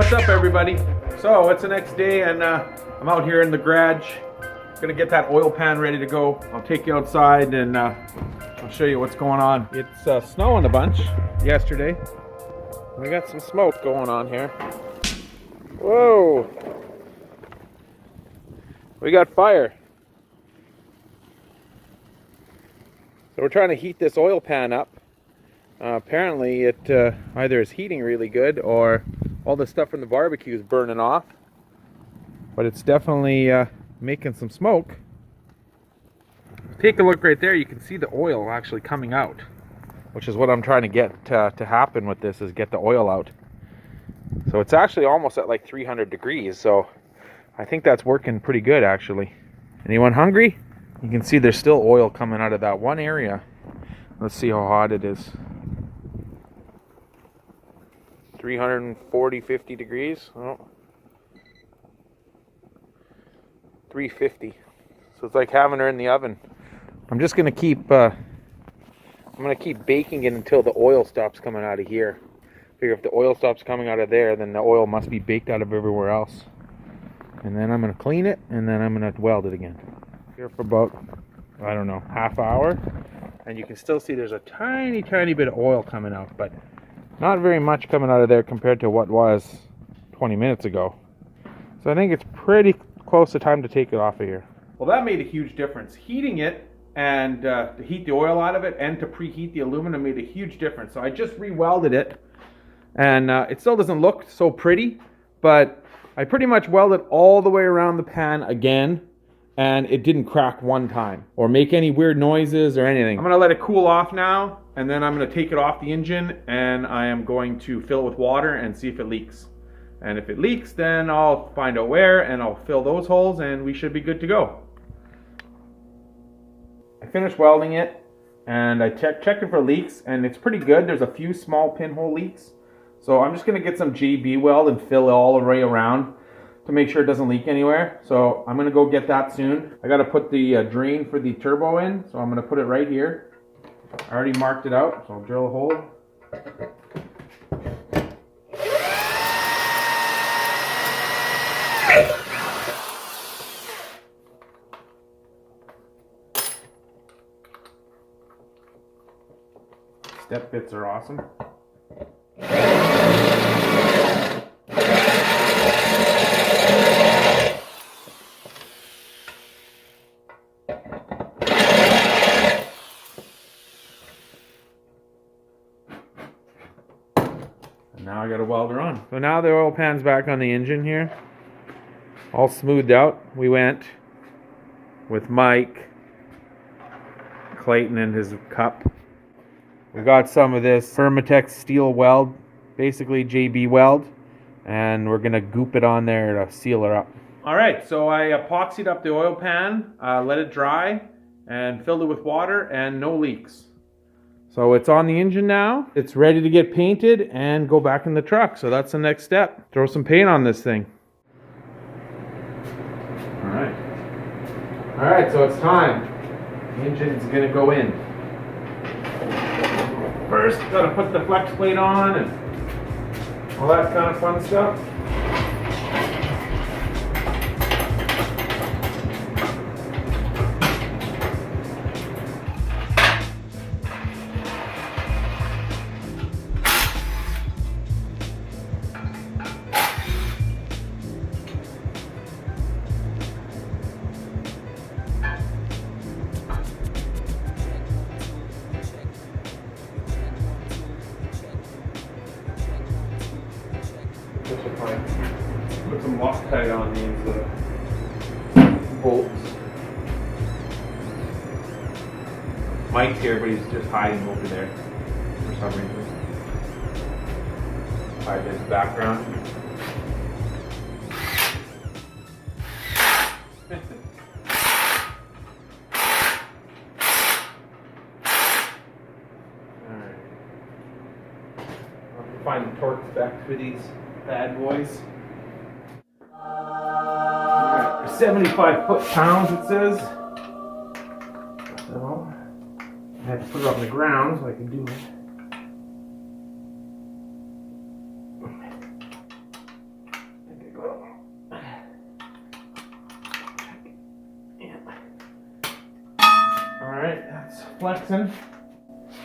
What's up, everybody? So it's the next day, and I'm out here in the garage. Gonna get that oil pan ready to go. I'll take you outside and I'll show you what's going on. It's snowing a bunch yesterday. We got some smoke going on here. Whoa! We got fire. So we're trying to heat this oil pan up. Apparently it either is heating really good or all the stuff from the barbecue is burning off. But it's definitely making some smoke. Take a look right there. You can see the oil actually coming out, which is what I'm trying to get to happen with this, is get the oil out. So it's actually almost at like 300 degrees, so I think that's working pretty good actually. Anyone hungry? You can see there's still oil coming out of that one area. Let's see how hot it is. 340, 50 degrees. Oh. 350. So it's like having her in the oven. I'm just gonna keep baking it until the oil stops coming out of here. Figure if the oil stops coming out of there, then the oil must be baked out of everywhere else. And then I'm gonna clean it, and then I'm gonna weld it again. Here for about, I don't know, half hour. And you can still see there's a tiny bit of oil coming out, but not very much coming out of there compared to what was 20 minutes ago. So I think it's pretty close to time to take it off of here. Well, that made a huge difference. Heating it and to heat the oil out of it and to preheat the aluminum made a huge difference. So I just re-welded it, and it still doesn't look so pretty, but I pretty much welded all the way around the pan again, and it didn't crack one time or make any weird noises or anything. I'm gonna let it cool off now, and then I'm gonna take it off the engine, and I am going to fill it with water and see if it leaks. And if it leaks, then I'll find out where, and I'll fill those holes, and we should be good to go. I finished welding it, and I checked it for leaks, and it's pretty good. There's a few small pinhole leaks. So I'm just gonna get some JB weld and fill it all the way around to make sure it doesn't leak anywhere. So I'm gonna go get that soon. I gotta put the drain for the turbo in, so I'm gonna put it right here. I already marked it out, so I'll drill a hole. Step bits are awesome. Now I got a welder on. So now the oil pan's back on the engine here. All smoothed out. We went with Mike, Clayton, and his cup. We got some of this Firmatex steel weld, basically JB weld, and we're gonna goop it on there to seal her up. Alright, so I epoxied up the oil pan, let it dry, and filled it with water, and no leaks. So it's on the engine now. It's ready to get painted and go back in the truck. So that's the next step. Throw some paint on this thing. Alright, so it's time. The engine's gonna go in. First, gotta put the flex plate on and all that kind of fun stuff. Put some Loctite on these bolts. Mike's here, but he's just hiding over there for some reason. Hide his background. Alright. I'll have to find the torque specs for these bad boys. 75 foot-pounds it says. So I had to put it on the ground so I can do it. flexing.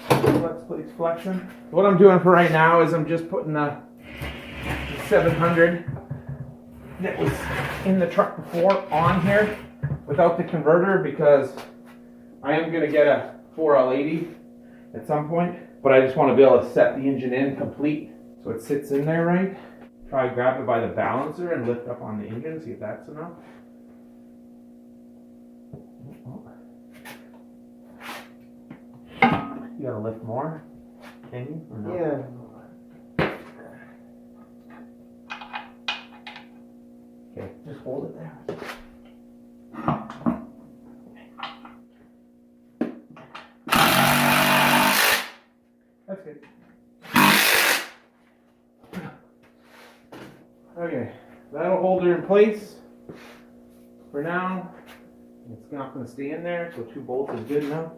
Flex plate's flexing. What I'm doing for right now is I'm just putting the 700 that was in the truck before on here without the converter, because I am going to get a 4L80 at some point, but I just want to be able to set the engine in complete so it sits in there right. Try to grab it by the balancer and lift up on the engine, see if that's enough. You gotta lift more, can you? Or no? Yeah. Okay, just hold it there. That's good. Okay, that'll hold her in place for now. It's not going to stay in there, so 2 bolts is good enough.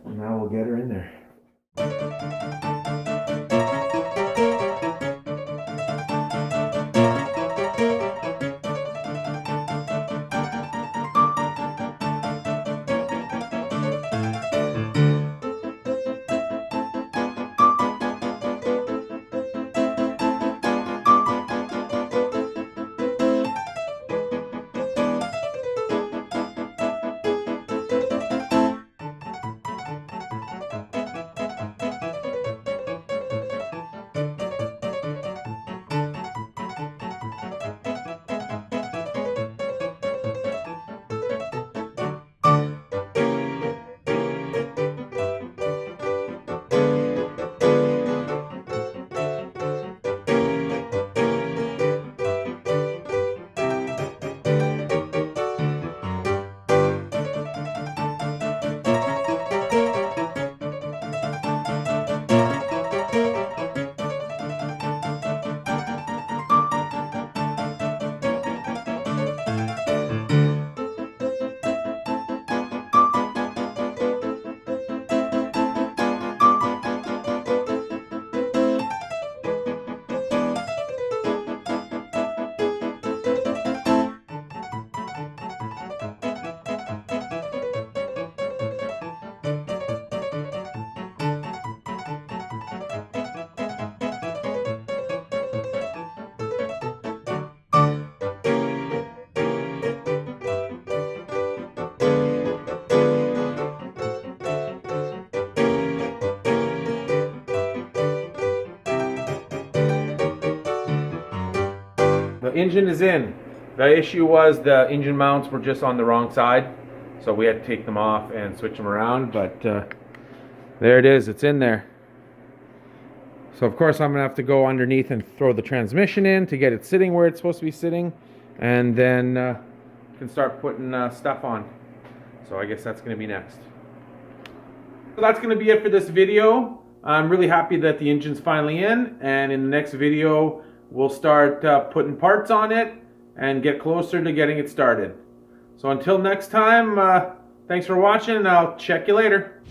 And now we'll get her in there. The engine is in. The issue was the engine mounts were just on the wrong side, so we had to take them off and switch them around, but there it is, it's in there. So of course I'm gonna have to go underneath and throw the transmission in to get it sitting where it's supposed to be sitting, and then can start putting stuff on. So I guess that's gonna be next. So that's gonna be it for this video. I'm really happy that the engine's finally in, and in the next video we'll start putting parts on it and get closer to getting it started. So until next time, thanks for watching, and I'll check you later.